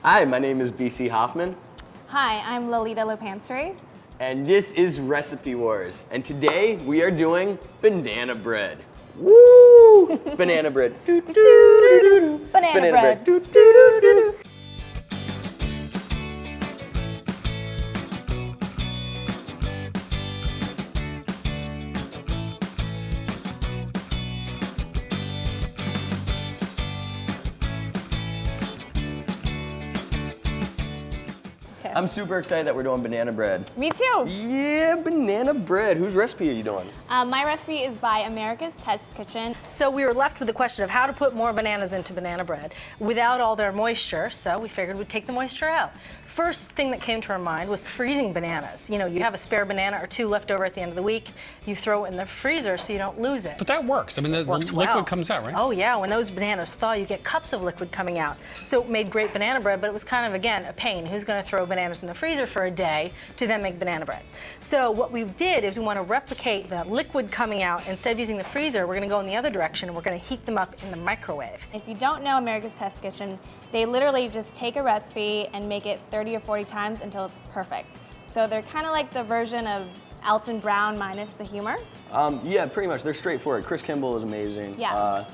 Hi, my name is BC Hoffman. Hi, I'm Lolita Lopansary. And this is Recipe Wars. And today we are doing banana bread. Woo! Banana bread. Banana bread. I'm super excited that we're doing banana bread. Me too. Yeah, banana bread. Whose recipe are you doing? My recipe is by America's Test Kitchen. So we were left with the question of how to put more bananas into banana bread without all their moisture, so we figured we'd take the moisture out. First thing that came to our mind was freezing bananas. You know, you have a spare banana or two left over at the end of the week, you throw it in the freezer so you don't lose it. But that works. I mean, the liquid comes out, right? Oh yeah, when those bananas thaw, you get cups of liquid coming out. So it made great banana bread, but it was kind of, again, a pain. Who's going to throw bananas in the freezer for a day to then make banana bread? So what we did is we want to replicate the liquid coming out. Instead of using the freezer, we're going to go in the other direction and we're going to heat them up in the microwave. If you don't know America's Test Kitchen, they literally just take a recipe and make it 30 or 40 times until it's perfect. So they're kind of like the version of Alton Brown minus the humor. Yeah, pretty much. They're straightforward. Chris Kimball is amazing. Yeah.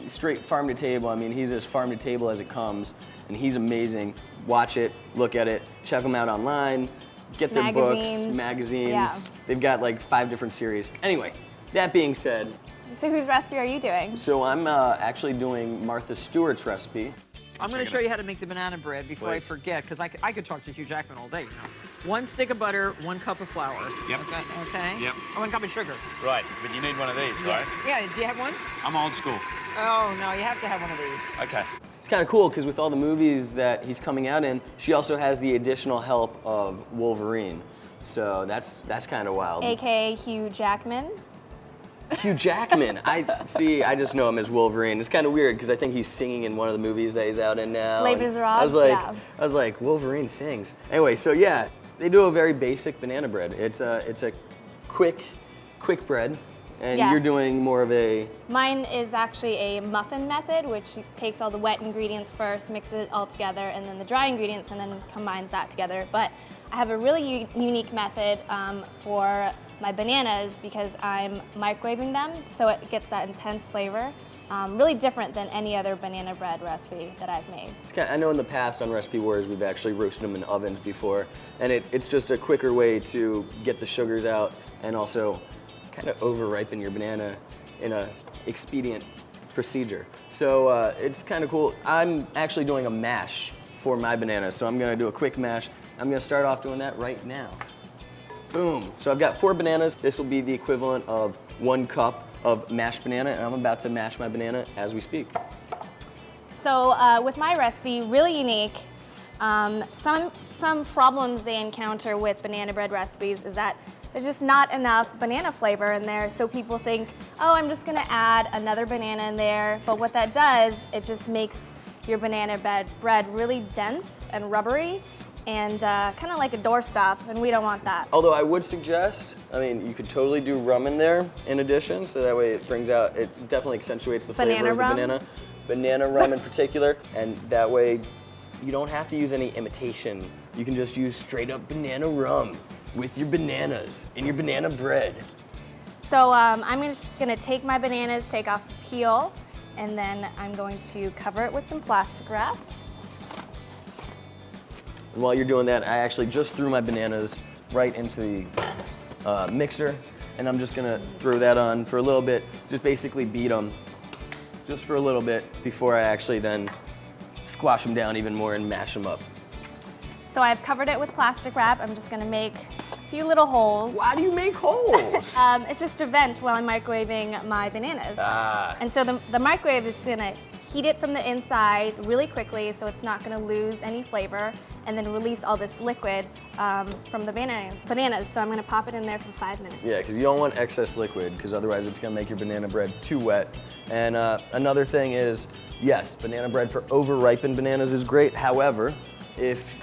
Straight farm to table. I mean, he's as farm to table as it comes, and he's amazing. Watch it, look at it, check them out online, get their books, magazines. Yeah. They've got like 5 different series. Anyway, that being said. So whose recipe are you doing? So I'm actually doing Martha Stewart's recipe. I'm going to show you how to make the banana bread before I forget, because I could talk to Hugh Jackman all day, you know. 1 stick of butter, 1 cup of flour. Yep. Okay. Yep. Oh, 1 cup of sugar. Right, but you need one of these, right? Yeah, do you have one? I'm old school. Oh, no, you have to have one of these. Okay. It's kind of cool because with all the movies that he's coming out in, she also has the additional help of Wolverine. So that's kind of wild. AKA Hugh Jackman. Hugh Jackman. I just know him as Wolverine. It's kind of weird because I think he's singing in one of the movies that he's out in now. Les Miserables, I was like, Wolverine sings. Anyway, so yeah, they do a very basic banana bread. It's a quick bread, and Yeah. you're doing more of a. Mine is actually a muffin method, which takes all the wet ingredients first, mixes it all together, and then the dry ingredients, and then combines that together. But I have a really unique method for my bananas because I'm microwaving them, so it gets that intense flavor. Really different than any other banana bread recipe that I've made. I know in the past on Recipe Wars we've actually roasted them in ovens before, and it's just a quicker way to get the sugars out and also kind of over-ripen your banana in a expedient procedure. So it's kind of cool. I'm actually doing a mash for my bananas, so I'm gonna do a quick mash. I'm gonna start off doing that right now. Boom. So I've got 4 bananas. This will be the equivalent of 1 cup of mashed banana, and I'm about to mash my banana as we speak. So with my recipe, really unique. Some problems they encounter with banana bread recipes is that there's just not enough banana flavor in there, so people think, oh, I'm just gonna add another banana in there. But what that does, it just makes your banana bread really dense and rubbery and kind of like a doorstop, and we don't want that. Although I would suggest, I mean, you could totally do rum in there in addition, so that way it definitely accentuates the flavor of the banana. Banana rum in particular, and that way you don't have to use any imitation. You can just use straight up banana rum with your bananas in your banana bread. So I'm just gonna take my bananas, take off the peel, and then I'm going to cover it with some plastic wrap. And while you're doing that, I actually just threw my bananas right into the mixer, and I'm just gonna throw that on for a little bit, just basically beat them just for a little bit before I actually then squash them down even more and mash them up. So I've covered it with plastic wrap. I'm just gonna make a few little holes. Why do you make holes? It's just to vent while I'm microwaving my bananas. And so the microwave is gonna heat it from the inside really quickly so it's not gonna lose any flavor, and then release all this liquid from the bananas. So I'm gonna pop it in there for 5 minutes. Yeah, because you don't want excess liquid, because otherwise it's gonna make your banana bread too wet. And another thing is, yes, banana bread for over-ripened bananas is great. However, if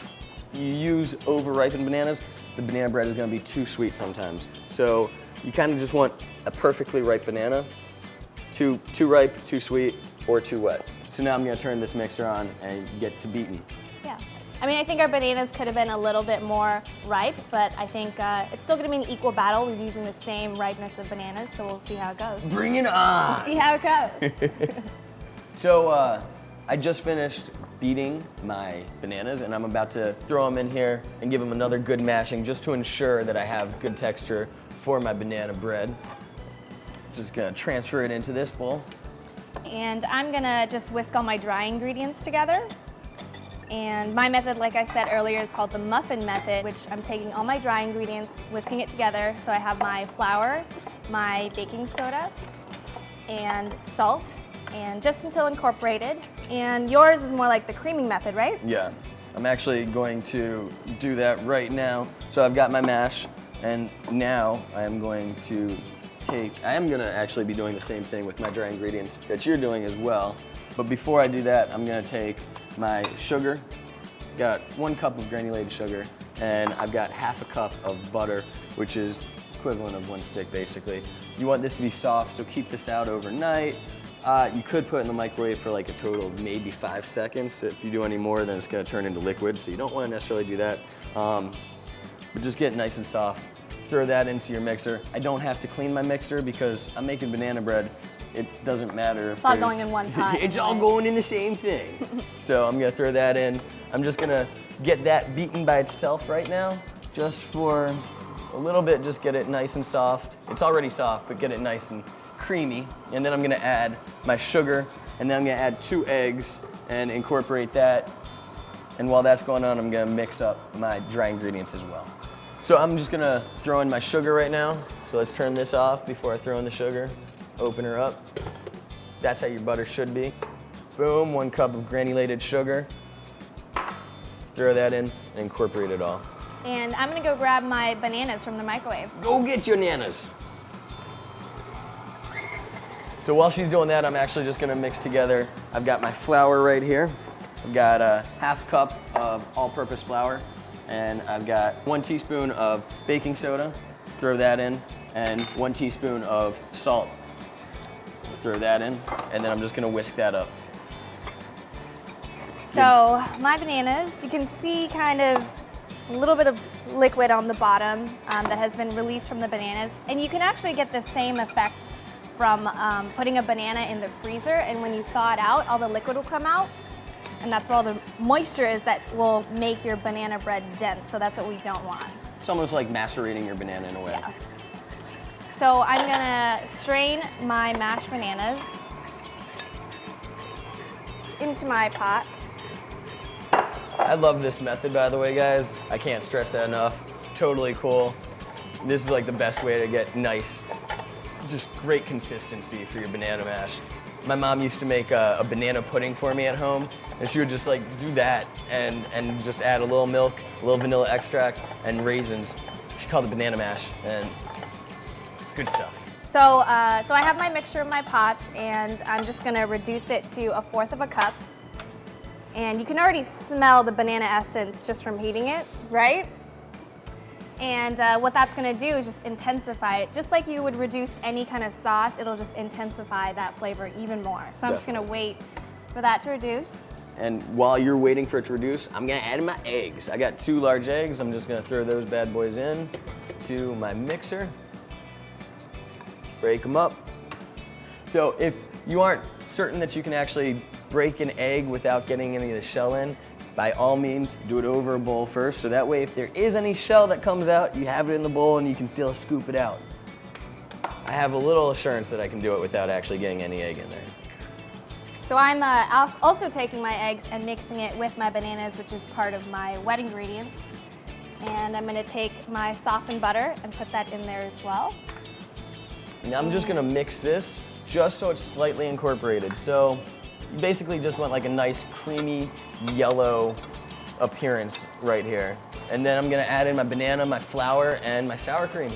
you use over-ripened bananas, the banana bread is gonna be too sweet sometimes. So you kind of just want a perfectly ripe banana, too ripe, too sweet, or too wet. So now I'm gonna turn this mixer on and get to beating. Yeah. I mean, I think our bananas could have been a little bit more ripe, but I think it's still going to be an equal battle. We're using the same ripeness of bananas, so we'll see how it goes. Bring it on! See how it goes. So I just finished beating my bananas, and I'm about to throw them in here and give them another good mashing just to ensure that I have good texture for my banana bread. Just gonna transfer it into this bowl. And I'm gonna just whisk all my dry ingredients together. And my method, like I said earlier, is called the Muffin Method, which I'm taking all my dry ingredients, whisking it together. So I have my flour, my baking soda, and salt, and just until incorporated. And yours is more like the creaming method, right? Yeah, I'm actually going to do that right now. So I've got my mash, and now I am going to actually be doing the same thing with my dry ingredients that you're doing as well. But before I do that, I'm gonna take my sugar, got 1 cup of granulated sugar, and I've got ½ a cup of butter, which is equivalent of 1 stick basically. You want this to be soft, so keep this out overnight. You could put it in the microwave for like a total of maybe 5 seconds. If you do any more, then it's gonna turn into liquid, so you don't wanna necessarily do that. But just get it nice and soft. Throw that into your mixer. I don't have to clean my mixer because I'm making banana bread. It doesn't matter if it's all going in one pot. It's all going in the same thing. So I'm gonna throw that in. I'm just gonna get that beaten by itself right now, just for a little bit, just get it nice and soft. It's already soft, but get it nice and creamy. And then I'm gonna add my sugar, and then I'm gonna add 2 eggs and incorporate that. And while that's going on, I'm gonna mix up my dry ingredients as well. So I'm just gonna throw in my sugar right now. So let's turn this off before I throw in the sugar. Open her up. That's how your butter should be. Boom, 1 cup of granulated sugar. Throw that in and incorporate it all. And I'm gonna go grab my bananas from the microwave. Go get your nanas. So while she's doing that, I'm actually just gonna mix together. I've got my flour right here. I've got a ½ cup of all-purpose flour, and I've got 1 teaspoon of baking soda. Throw that in, and 1 teaspoon of salt. Throw that in, and then I'm just gonna whisk that up. So my bananas, you can see kind of a little bit of liquid on the bottom that has been released from the bananas. And you can actually get the same effect from putting a banana in the freezer, and when you thaw it out, all the liquid will come out. And that's where all the moisture is that will make your banana bread dense, so that's what we don't want. It's almost like macerating your banana in a way. Yeah. So I'm gonna strain my mashed bananas into my pot. I love this method, by the way, guys. I can't stress that enough. Totally cool. This is like the best way to get nice, just great consistency for your banana mash. My mom used to make a banana pudding for me at home, and she would just like do that and just add a little milk, a little vanilla extract, and raisins. She called it banana mash, and good stuff. So, so I have my mixture in my pot, and I'm just gonna reduce it to 1/4 cup. And you can already smell the banana essence just from heating it, right? And what that's gonna do is just intensify it. Just like you would reduce any kind of sauce, it'll just intensify that flavor even more. So I'm just gonna wait for that to reduce. And while you're waiting for it to reduce, I'm gonna add in my eggs. I got 2 large eggs. I'm just gonna throw those bad boys in to my mixer. Break them up. So if you aren't certain that you can actually break an egg without getting any of the shell in, by all means, do it over a bowl first, so that way if there is any shell that comes out, you have it in the bowl and you can still scoop it out. I have a little assurance that I can do it without actually getting any egg in there. So I'm also taking my eggs and mixing it with my bananas, which is part of my wet ingredients. And I'm gonna take my softened butter and put that in there as well. Now I'm just gonna mix this just so it's slightly incorporated. So you basically just want like a nice creamy yellow appearance right here. And then I'm gonna add in my banana, my flour, and my sour cream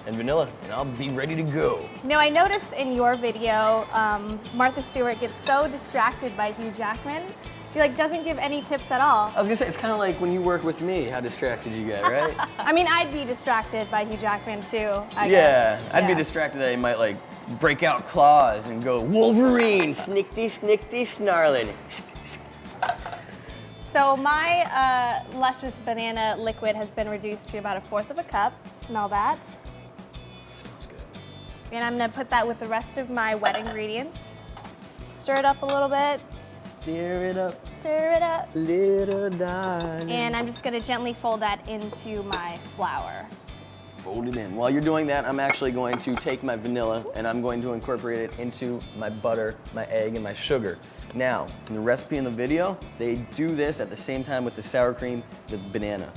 and vanilla, and I'll be ready to go. You know, I noticed in your video, Martha Stewart gets so distracted by Hugh Jackman. She like doesn't give any tips at all. I was gonna say, it's kind of like when you work with me, how distracted you get, right? I mean, I'd be distracted by Hugh Jackman too, I Yeah, guess. I'd be distracted that he might like break out claws and go, Wolverine, snickty, snickty, snarling. So my luscious banana liquid has been reduced to about 1/4 of a cup. Smell that. Smells good. And I'm gonna put that with the rest of my wet ingredients. Stir it up a little bit. Stir it up, Stir it up. little darling. And I'm just gonna gently fold that into my flour. Fold it in. While you're doing that, I'm actually going to take my vanilla and I'm going to incorporate it into my butter, my egg, and my sugar. Now, in the recipe in the video, they do this at the same time with the sour cream, the banana.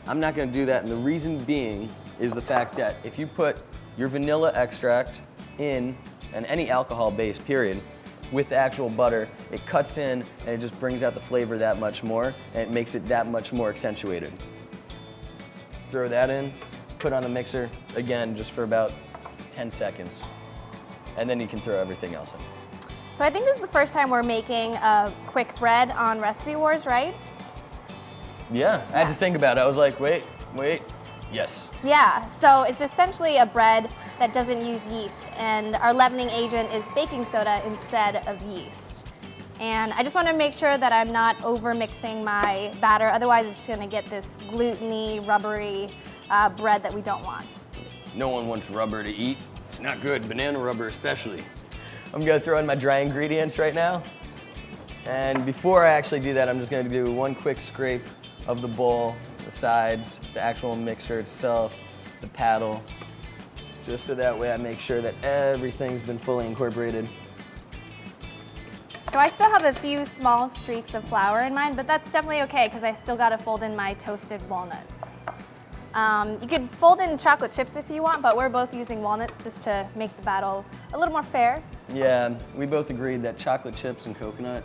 I'm not gonna do that, and the reason being is the fact that if you put your vanilla extract in, and any alcohol base, period, with the actual butter, it cuts in and it just brings out the flavor that much more, and it makes it that much more accentuated. Throw that in, put on the mixer, again, just for about 10 seconds. And then you can throw everything else in. So I think this is the first time we're making a quick bread on Recipe Wars, right? Yeah, I had to think about it. I was like, wait, yes. Yeah, so it's essentially a bread that doesn't use yeast, and our leavening agent is baking soda instead of yeast. And I just want to make sure that I'm not over mixing my batter, otherwise it's just going to get this gluten-y, rubbery bread that we don't want. No one wants rubber to eat. It's not good, banana rubber especially. I'm gonna throw in my dry ingredients right now. And before I actually do that, I'm just gonna do one quick scrape of the bowl, the sides, the actual mixer itself, the paddle, just so that way I make sure that everything's been fully incorporated. So I still have a few small streaks of flour in mine, but that's definitely okay because I still gotta fold in my toasted walnuts. You could fold in chocolate chips if you want, but we're both using walnuts just to make the battle a little more fair. Yeah, we both agreed that chocolate chips and coconut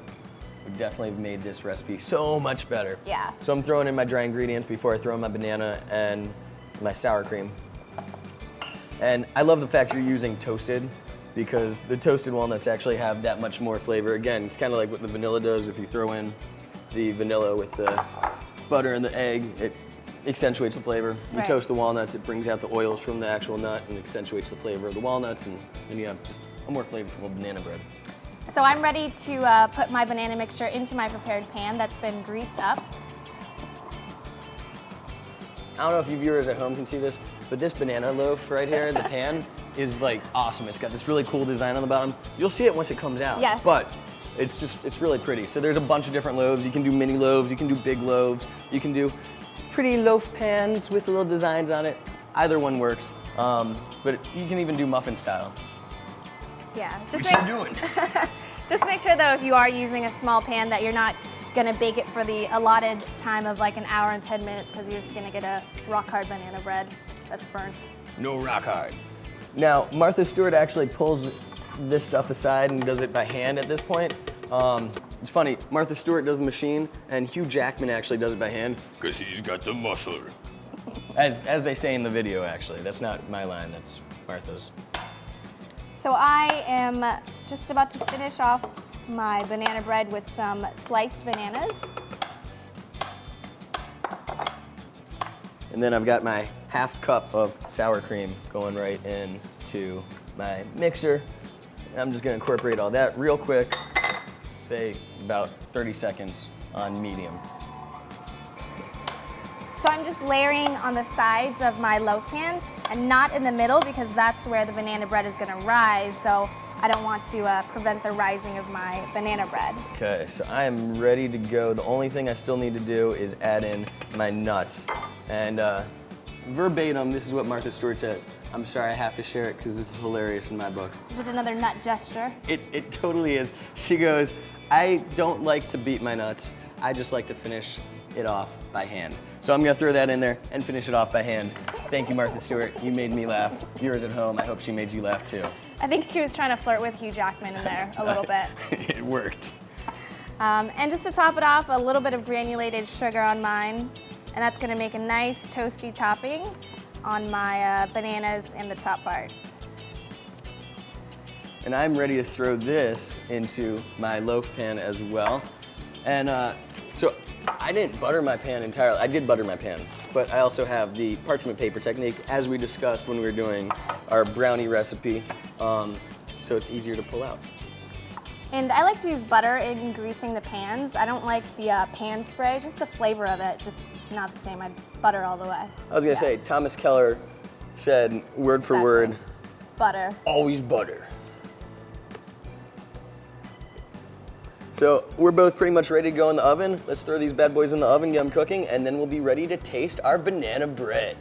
would definitely have made this recipe so much better. Yeah. So I'm throwing in my dry ingredients before I throw in my banana and my sour cream. And I love the fact you're using toasted because the toasted walnuts actually have that much more flavor. Again, it's kind of like what the vanilla does. If you throw in the vanilla with the butter and the egg, it accentuates the flavor. You Right. toast the walnuts, it brings out the oils from the actual nut and accentuates the flavor of the walnuts, and then you have just a more flavorful banana bread. So I'm ready to put my banana mixture into my prepared pan that's been greased up. I don't know if you viewers at home can see this, but this banana loaf right here, the pan, is like awesome. It's got this really cool design on the bottom. You'll see it once it comes out. Yes. But it's really pretty. So there's a bunch of different loaves. You can do mini loaves, you can do big loaves, you can do pretty loaf pans with little designs on it. Either one works. But you can even do muffin style. Yeah, What you doing? just make sure though if you are using a small pan that you're not gonna bake it for the allotted time of like 1 hour and 10 minutes because you're just gonna get a rock hard banana bread that's burnt. No rock hard. Now, Martha Stewart actually pulls this stuff aside and does it by hand at this point. It's funny, Martha Stewart does the machine, and Hugh Jackman actually does it by hand, because he's got the muscle. As they say in the video, actually. That's not my line, that's Martha's. So I am just about to finish off my banana bread with some sliced bananas. And then I've got my 1/2 cup of sour cream going right into my mixer. And I'm just gonna incorporate all that real quick, say about 30 seconds on medium. So I'm just layering on the sides of my loaf pan and not in the middle because that's where the banana bread is gonna rise. So I don't want to prevent the rising of my banana bread. Okay, so I am ready to go. The only thing I still need to do is add in my nuts. And verbatim, this is what Martha Stewart says. I'm sorry, I have to share it because this is hilarious in my book. Is it another nut gesture? It totally is. She goes, I don't like to beat my nuts. I just like to finish it off by hand. So I'm gonna throw that in there and finish it off by hand. Thank you, Martha Stewart. You made me laugh. Viewers at home, I hope she made you laugh too. I think she was trying to flirt with Hugh Jackman in there a little bit. It worked. And just to top it off, a little bit of granulated sugar on mine. And that's gonna make a nice toasty topping on my bananas in the top part. And I'm ready to throw this into my loaf pan as well. And so I didn't butter my pan entirely. I did butter my pan, but I also have the parchment paper technique as we discussed when we were doing our brownie recipe, so it's easier to pull out. And I like to use butter in greasing the pans. I don't like the pan spray, just the flavor of it, just not the same. I'd butter all the way. I was gonna say, Thomas Keller said, word for Exactly. word, Butter. always butter. So we're both pretty much ready to go in the oven. Let's throw these bad boys in the oven, get them cooking, and then we'll be ready to taste our banana bread.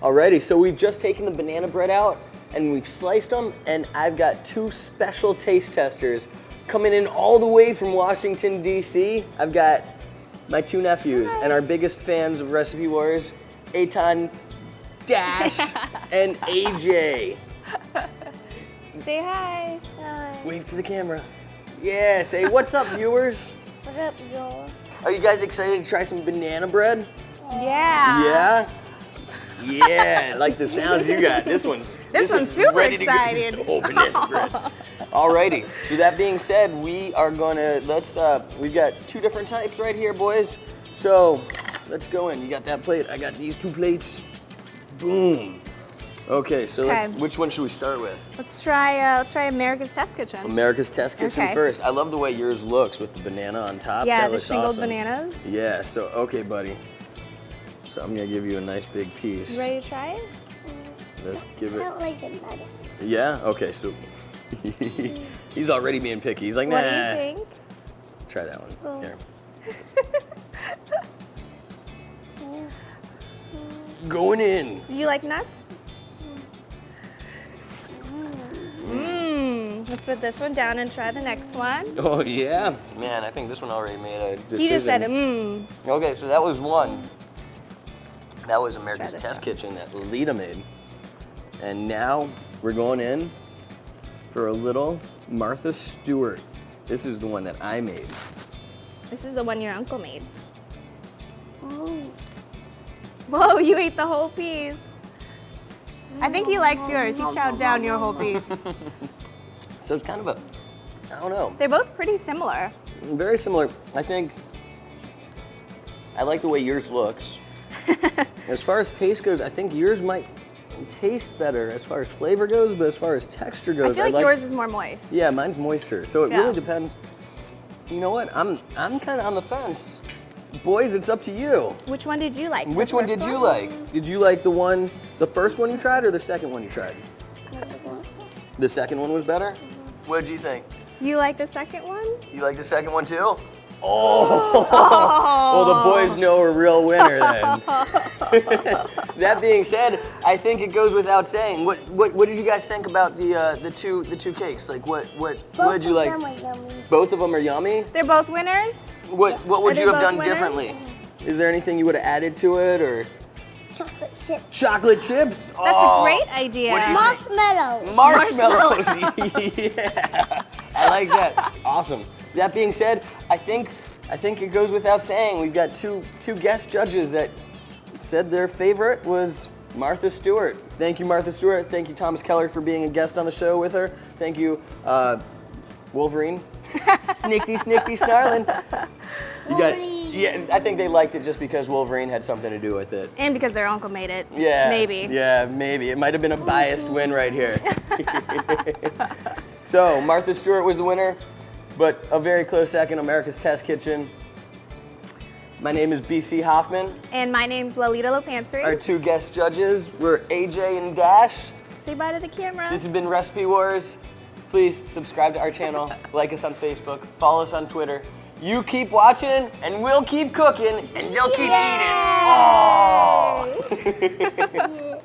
Alrighty, so we've just taken the banana bread out and we've sliced them, and I've got two special taste testers coming in all the way from Washington, D.C. I've got my two nephews and our biggest fans of Recipe Wars, Eitan Dash and AJ. Say hi. Wave to the camera. Yeah, say what's up, viewers. What up, y'all? Are you guys excited to try some banana bread? Yeah. Yeah? Yeah, I like the sounds you got. This one's super ready to excited. go. Oh, banana bread. Alrighty, so that being said, we are gonna, we've got two different types right here, boys. So, let's go in. You got that plate, I got these two plates. Boom. Okay, so which one should we start with? Let's try America's Test Kitchen. America's Test Kitchen Okay. first. I love the way yours looks with the banana on top. Yeah, that the looks shingled awesome. bananas. Yeah, so, okay, buddy. So I'm gonna give you a nice big piece. You ready to try it? Let's give I it. don't like the nugget. Yeah? Okay, so he's already being picky. He's like, nah. What do you think? Try that one. Oh. Here. Going in. Do you like nuts? Let's put this one down and try the next one. Oh yeah? Man, I think this one already made a decision. You just said mmm. Okay, so that was one. That was America's this Test one. Kitchen that Lita made. And now we're going in for a little Martha Stewart. This is the one that I made. This is the one your uncle made. Oh. Whoa, you ate the whole piece. I think he likes yours. He chowed down your whole piece. So it's kind of a, I don't know, They're both pretty similar. very similar. I think I like the way yours looks. As far as taste goes, I think yours might taste better as far as flavor goes, but as far as texture I goes, feel like yours is more moist. Yeah, mine's moisture. So it Yeah. really depends. You know what? I'm kind of on the fence. Boys, it's up to you. Which one did you like? Which The one first did you like? Did you like the first one you tried, or the second one you tried? The second one was better? What did you think? You like the second one? You like the second one too? Oh! Well, the boys know a real winner then. That being said, I think it goes without saying. What did you guys think about the two cakes? Like what did you like? Both of them are yummy. Both of them are yummy. They're both winners? What would Are they you have both done winners? differently? Is there anything you would have added to it, or Chocolate chip. chocolate chips? That's a great idea. What do you think? Marshmallows. Marshmallows. Yeah, I like that. Awesome. That being said, I think it goes without saying. We've got two guest judges that said their favorite was Martha Stewart. Thank you, Martha Stewart. Thank you, Thomas Keller, for being a guest on the show with her. Thank you, Wolverine. Snickty, snarling. You got, yeah, I think they liked it just because Wolverine had something to do with it. And because their uncle made it. Yeah. Maybe. Yeah, maybe. It might have been a biased win right here. So, Martha Stewart was the winner, but a very close second, America's Test Kitchen. My name is BC Hoffman. And my name's Lolita Lopansary. Our two guest judges were AJ and Dash. Say bye to the camera. This has been Recipe Wars. Please subscribe to our channel, like us on Facebook, follow us on Twitter. You keep watching, and we'll keep cooking, and they'll keep eating. Oh!